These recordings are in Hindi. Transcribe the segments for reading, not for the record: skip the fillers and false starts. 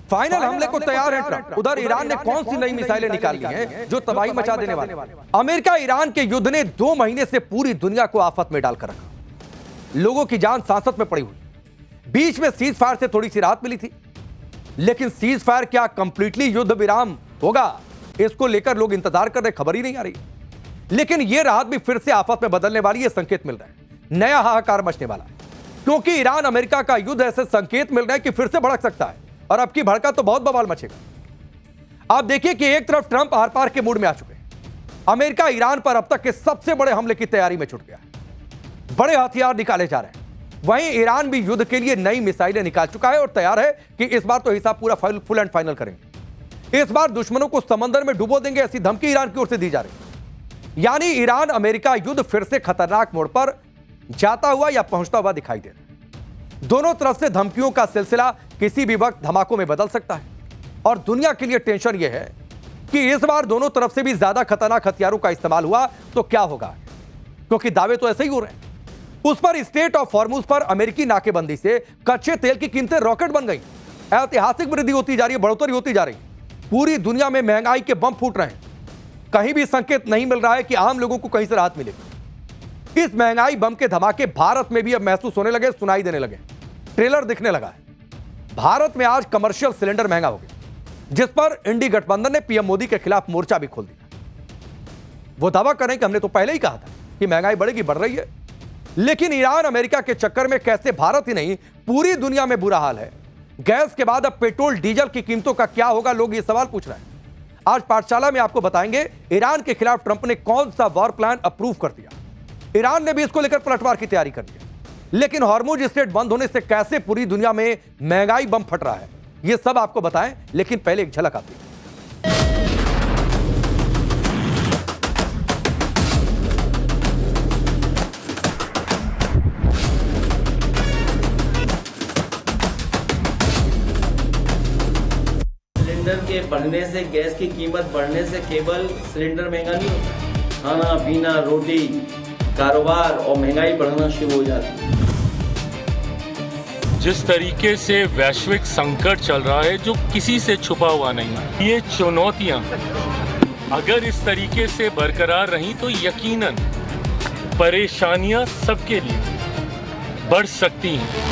फाइनल हमले को तैयार है ट्रंप। उधर ईरान ने कौन सी नई मिसाइलें निकाल ली हैं जो तबाही मचा देने वाले। अमेरिका ईरान के युद्ध ने 2 महीने से पूरी दुनिया को आफत में डालकर रखा। लोगों की जान सांसत में पड़ी हुई। बीच में सीज फायर से थोड़ी सी राहत मिली थी, लेकिन सीज फायर क्या कंप्लीटली युद्ध विराम होगा, इसको लेकर लोग इंतजार कर रहे, खबर ही नहीं आ रही। लेकिन यह राहत भी फिर से आफत में बदलने वाली है, संकेत मिल रहा है, नया हाहाकार मचने वाला है। क्योंकि ईरान अमेरिका का युद्ध, ऐसे संकेत मिल रहे हैं कि फिर से भड़क सकता है, और अब की भड़का तो बहुत बवाल मचेगा। आप देखिए कि एक तरफ ट्रंप आर पार के मूड में आ चुके हैं। अमेरिका ईरान पर अब तक के सबसे बड़े हमले की तैयारी में जुट गया है। बड़े हथियार निकाले जा रहे हैं। वहीं ईरान भी युद्ध के लिए नई मिसाइलें निकाल चुका है और तैयार है कि इस बार तो हिसाब पूरा फुल एंड फाइनल करेंगे। इस बार दुश्मनों को समंदर में डुबो देंगे, ऐसी धमकी ईरान की ओर से दी जा रही है। यानी ईरान अमेरिका युद्ध फिर से खतरनाक मोड़ पर जाता हुआ या पहुंचता हुआ दिखाई दे रहा है। दोनों तरफ से धमकियों का सिलसिला किसी भी वक्त धमाकों में बदल सकता है, और दुनिया के लिए टेंशन यह है कि इस बार दोनों तरफ से भी ज्यादा खतरनाक हथियारों का इस्तेमाल हुआ तो क्या होगा, क्योंकि दावे तो ऐसे ही हो रहे हैं। उस पर स्ट्रेट ऑफ हॉर्मुज पर अमेरिकी नाकेबंदी से कच्चे तेल की कीमतें रॉकेट बन गई। ऐतिहासिक वृद्धि होती जा रही है, बढ़ोतरी होती जा रही है। पूरी दुनिया में महंगाई के बम फूट रहे हैं। कहीं भी संकेत नहीं मिल रहा है कि आम लोगों को कहीं से राहत मिलेगी। इस महंगाई बम के धमाके भारत में भी अब महसूस होने लगे, सुनाई देने लगे, ट्रेलर दिखने लगा है। भारत में आज कमर्शियल सिलेंडर महंगा हो गया, जिस पर इंडी गठबंधन ने पीएम मोदी के खिलाफ मोर्चा भी खोल दिया। वो दावा करें कि हमने तो पहले ही कहा था कि महंगाई बढ़ेगी, बढ़ रही है। लेकिन ईरान अमेरिका के चक्कर में कैसे भारत ही नहीं पूरी दुनिया में बुरा हाल है। गैस के बाद अब पेट्रोल डीजल की कीमतों का क्या होगा, लोग ये सवाल पूछ रहे हैं। आज पाठशाला में आपको बताएंगे ईरान के खिलाफ ट्रंप ने कौन सा वॉर प्लान अप्रूव कर दिया। ईरान ने भी इसको लेकर पलटवार की तैयारी कर दी। लेकिन हॉर्मुज स्ट्रेट बंद होने से कैसे पूरी दुनिया में महंगाई बम फट रहा है, यह सब आपको बताएं। लेकिन पहले एक झलक आती है। सिलेंडर के बढ़ने से, गैस की कीमत बढ़ने से केवल सिलेंडर महंगा नहीं होता, खाना पीना, रोटी, कारोबार और महंगाई बढ़ना शुरू हो जाती है। जिस तरीके से वैश्विक संकट चल रहा है, जो किसी से छुपा हुआ नहीं है, ये चुनौतियां अगर इस तरीके से बरकरार रहीं तो यकीनन परेशानियां सबके लिए बढ़ सकती हैं।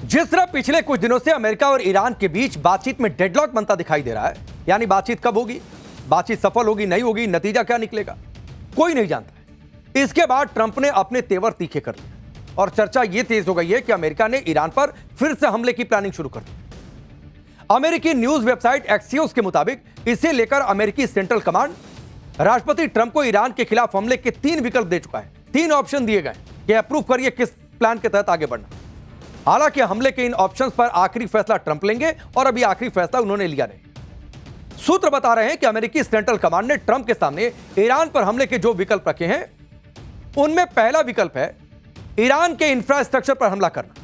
जिस तरह पिछले कुछ दिनों से अमेरिका और ईरान के बीच बातचीत में डेडलॉक बनता दिखाई दे रहा है, यानी बातचीत कब होगी, बातचीत सफल होगी, नहीं होगी, नतीजा क्या निकलेगा, कोई नहीं जानता है। इसके बाद ट्रंप ने अपने तेवर तीखे कर लिए और चर्चा यह तेज हो गई है कि अमेरिका ने ईरान पर फिर से हमले की प्लानिंग शुरू कर दी। अमेरिकी न्यूज वेबसाइट एक्सियोस के मुताबिक इसे लेकर अमेरिकी सेंट्रल कमांड राष्ट्रपति ट्रंप को ईरान के खिलाफ हमले के 3 विकल्प दे चुका है। 3 ऑप्शन दिए गए कि अप्रूव करिए किस प्लान के तहत आगे बढ़ना। हालांकि हमले के इन ऑप्शंस पर आखिरी फैसला ट्रंप लेंगे, और अभी आखिरी फैसला उन्होंने लिया नहीं। सूत्र बता रहे हैं कि अमेरिकी सेंट्रल कमांड ने ट्रंप के सामने ईरान पर हमले के जो विकल्प रखे हैं, उनमें पहला विकल्प है ईरान के इंफ्रास्ट्रक्चर पर हमला करना।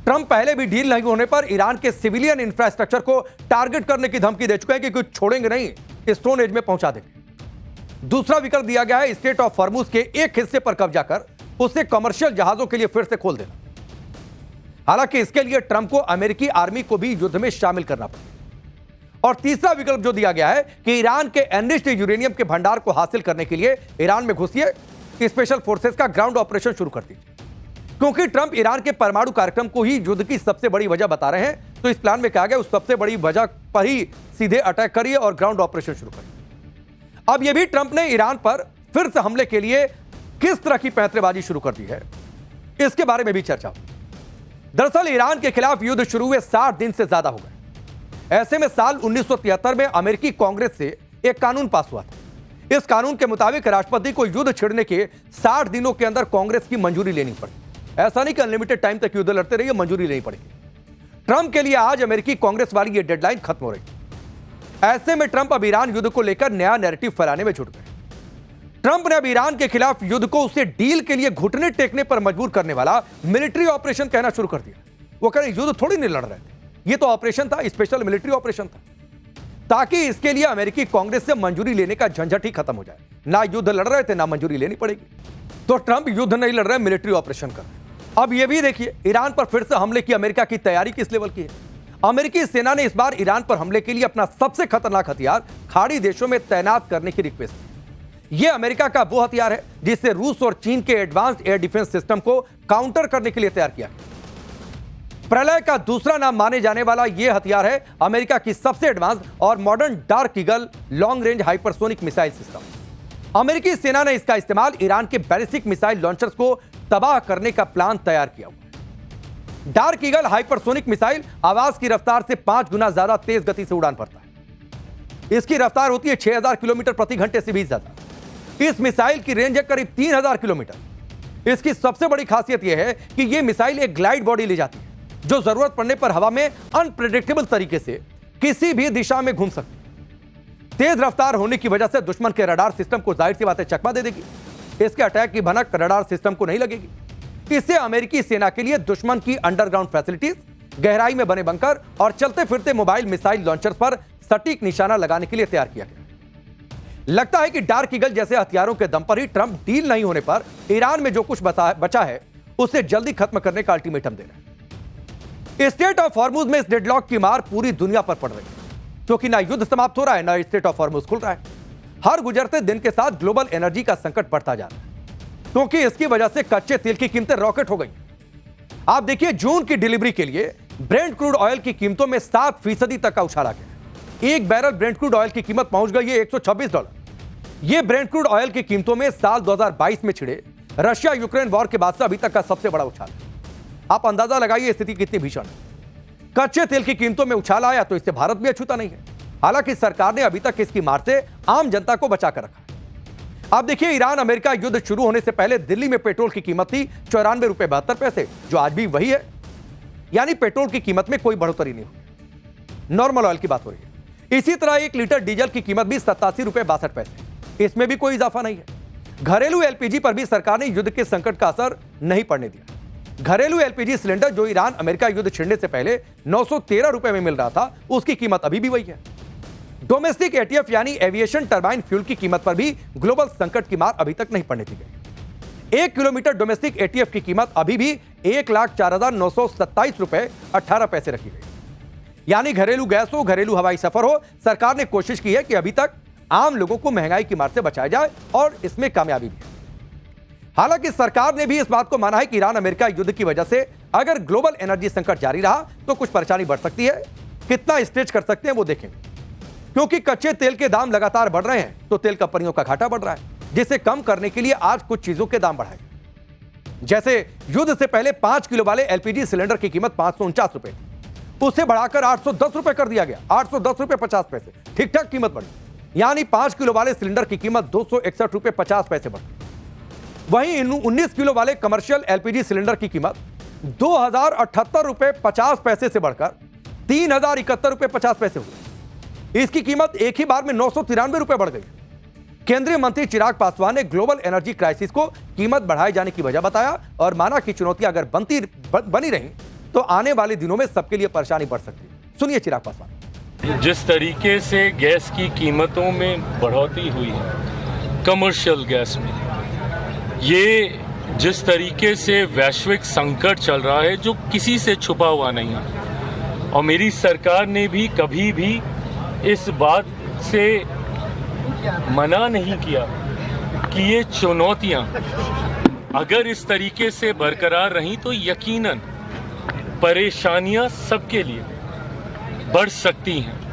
ट्रंप पहले भी डील नहीं होने पर ईरान के सिविलियन इंफ्रास्ट्रक्चर को टारगेट करने की धमकी दे चुके हैं कि कुछ छोड़ेंगे नहीं, स्टोन एज में पहुंचा देंगे। दूसरा विकल्प दिया गया है स्ट्रेट ऑफ हॉर्मुज के एक हिस्से पर कब्जा कर उसे कमर्शियल जहाजों के लिए फिर से खोल देना। हालांकि इसके लिए ट्रंप को अमेरिकी आर्मी को भी युद्ध में शामिल करना पड़ेगा। और तीसरा विकल्प जो दिया गया है कि ईरान के एनरिच्ड यूरेनियम के भंडार को हासिल करने के लिए ईरान में घुसिए, स्पेशल फोर्सेस का ग्राउंड ऑपरेशन शुरू कर दीजिए। क्योंकि ट्रंप ईरान के परमाणु कार्यक्रम को ही युद्ध की सबसे बड़ी वजह बता रहे हैं, तो इस प्लान में कहा गया उस सबसे बड़ी वजह पर ही सीधे अटैक करिए और ग्राउंड ऑपरेशन शुरू करिए। अब यह भी ट्रंप ने ईरान पर फिर से हमले के लिए किस तरह की पैंतरेबाजी शुरू कर दी है, इसके बारे में भी चर्चा हुई। दरअसल ईरान के खिलाफ युद्ध शुरू हुए 60 दिन से ज्यादा हो गए। ऐसे में साल 1973 में अमेरिकी कांग्रेस से एक कानून पास हुआ था। इस कानून के मुताबिक राष्ट्रपति को युद्ध छिड़ने के 60 दिनों के अंदर कांग्रेस की मंजूरी लेनी पड़ी। ऐसा नहीं कि अनलिमिटेड टाइम तक युद्ध लड़ते रहिए, मंजूरी लेनी पड़ेगी। ट्रंप के लिए आज अमेरिकी कांग्रेस वाली यह डेडलाइन खत्म हो रही। ऐसे में ट्रंप अब ईरान युद्ध को लेकर नया नैरेटिव फैलाने में जुट गए। ट्रंप ने अब ईरान के खिलाफ युद्ध को उसे डील के लिए घुटने टेकने पर मजबूर करने वाला मिलिट्री ऑपरेशन कहना शुरू कर दिया। वो कह रहे युद्ध थोड़ी नहीं लड़ रहे थे, ये तो ऑपरेशन था, स्पेशल मिलिट्री ऑपरेशन था। ताकि इसके लिए अमेरिकी कांग्रेस से मंजूरी लेने का झंझट ही खत्म हो जाए। ना युद्ध लड़ रहे थे, ना मंजूरी लेनी पड़ेगी। तो ट्रंप युद्ध नहीं लड़ रहे, मिलिट्री ऑपरेशन कर रहे। अब यह भी देखिए, ईरान पर फिर से हमले की अमेरिका की तैयारी किस लेवल की है। अमेरिकी सेना ने इस बार ईरान पर हमले के लिए अपना सबसे खतरनाक हथियार खाड़ी देशों में तैनात करने की रिक्वेस्ट की। यह अमेरिका का वो हथियार है जिससे रूस और चीन के एडवांस्ड एयर डिफेंस सिस्टम को काउंटर करने के लिए तैयार किया गया। प्रलय का दूसरा नाम माने जाने वाला यह हथियार है अमेरिका की सबसे एडवांस और modern dark eagle long range hypersonic missile system. अमेरिकी सेना ने इसका इस्तेमाल ईरान के बैलिस्टिक मिसाइल लॉन्चर्स को तबाह करने का प्लान तैयार किया हुआ। डार्क ईगल हाइपरसोनिक मिसाइल आवाज की रफ्तार से 5 गुना ज्यादा तेज गति से उड़ान भरता है। इसकी रफ्तार होती है 6000 किलोमीटर प्रति घंटे से भी ज्यादा। इस मिसाइल की रेंज है करीब 3000 किलोमीटर। इसकी सबसे बड़ी खासियत यह है कि यह मिसाइल एक ग्लाइड बॉडी ले जाती है जो जरूरत पड़ने पर हवा में अनप्रेडिक्टेबल तरीके से किसी भी दिशा में घूम सकती है। तेज रफ्तार होने की वजह से दुश्मन के रडार सिस्टम को जाहिर सी बात है चकमा दे देगी। इसके अटैक की भनक रडार सिस्टम को नहीं लगेगी। इससे अमेरिकी सेना के लिए दुश्मन की अंडरग्राउंड फैसिलिटीज, गहराई में बने बंकर और चलते फिरते मोबाइल मिसाइल लॉन्चर्स पर सटीक निशाना लगाने के लिए तैयार किया गया। लगता है कि डार्क ईगल जैसे हथियारों के दम पर ही ट्रंप डील नहीं होने पर ईरान में जो कुछ बचा है उसे जल्दी खत्म करने का अल्टीमेटम दे रहे हैं। स्टेट ऑफ हॉर्मुज में इस डेडलॉक की मार पूरी दुनिया पर पड़ रही है, क्योंकि ना युद्ध समाप्त हो रहा है, ना स्टेट ऑफ हॉर्मुज खुल रहा है। हर गुजरते दिन के साथ ग्लोबल एनर्जी का संकट बढ़ता जा रहा है, क्योंकि इसकी वजह से कच्चे तेल की कीमतें रॉकेट हो गई। आप देखिए, जून की डिलीवरी के लिए ब्रेंट क्रूड ऑयल की कीमतों में 7% तक का उछाल आ गया। एक बैरल ब्रेंट क्रूड ऑयल की कीमत पहुंच गई है $126। यह ब्रेंट क्रूड ऑयल की कीमतों में साल 2022 में छिड़े रशिया यूक्रेन वॉर के बाद से अभी तक का सबसे बड़ा उछाल है। आप अंदाजा लगाइए स्थिति कितनी भीषण है। कच्चे तेल की कीमतों में उछाल आया तो इससे भारत भी अछूता नहीं है। हालांकि सरकार ने अभी तक इसकी मार से आम जनता को बचा कर रखा है। आप देखिए, ईरान अमेरिका युद्ध शुरू होने से पहले दिल्ली में पेट्रोल की कीमत थी ₹94.72, जो आज भी वही है। यानी पेट्रोल की कीमत में कोई बढ़ोतरी नहीं हुई। नॉर्मल ऑयल की बात हो रही है। इसी तरह 1 लीटर डीजल की कीमत भी ₹87.62, इसमें भी कोई इजाफा नहीं है। घरेलू एलपीजी पर भी सरकार ने युद्ध के संकट का असर नहीं पड़ने दिया। घरेलू एलपीजी सिलेंडर जो ईरान अमेरिका युद्ध छिड़ने से पहले ₹913 में मिल रहा था, उसकी कीमत अभी भी वही है। डोमेस्टिक एटीएफ यानी एविएशन टरबाइन फ्यूल की कीमत पर भी ग्लोबल संकट की मार अभी तक नहीं पड़ने दी गई। 1 किलोमीटर डोमेस्टिक एटीएफ की कीमत अभी भी ₹1,04,927.18 रखी गई। यानी घरेलू गैस हो, घरेलू हवाई सफर हो, सरकार ने कोशिश की है कि अभी तक आम लोगों को महंगाई की मार से बचाया जाए, और इसमें कामयाबी भी है। हालांकि सरकार ने भी इस बात को माना है कि ईरान अमेरिका युद्ध की वजह से अगर ग्लोबल एनर्जी संकट जारी रहा तो कुछ परेशानी बढ़ सकती है। कितना स्ट्रेच कर सकते हैं वो देखेंगे, क्योंकि कच्चे तेल के दाम लगातार बढ़ रहे हैं तो तेल कंपनियों का घाटा बढ़ रहा है, जिसे कम करने के लिए आज कुछ चीजों के दाम बढ़ाए। जैसे युद्ध से पहले 5 किलो वाले एलपीजी सिलेंडर की कीमत ₹549 थी, उसे बढ़ाकर ₹810 कर दिया गया। ₹810.50, ठीक ठाक कीमत बढ़ी। यानी 5 किलो वाले सिलेंडर की कीमत ₹261.50 बढ़ी। वहीं 19 किलो वाले कमर्शियल एलपीजी सिलेंडर की कीमत ₹2078.50 से बढ़कर ₹3071.50 हुई। इसकी कीमत एक ही बार में ₹993 बढ़ गई। केंद्रीय मंत्री चिराग पासवान ने ग्लोबल एनर्जी क्राइसिस को कीमत बढ़ाए जाने की वजह बताया और माना कि चुनौतियां अगर बनी रही तो आने वाले दिनों में सबके लिए परेशानी बढ़ सकती है। सुनिए चिराग पासवान। जिस तरीके से गैस की कीमतों में बढ़ोतरी हुई है, कमर्शियल गैस में, ये जिस तरीके से वैश्विक संकट चल रहा है जो किसी से छुपा हुआ नहीं है, और मेरी सरकार ने भी कभी भी इस बात से मना नहीं किया कि ये चुनौतियां अगर इस तरीके से बरकरार रहीं तो यकीनन परेशानियां सबके लिए बढ़ सकती हैं।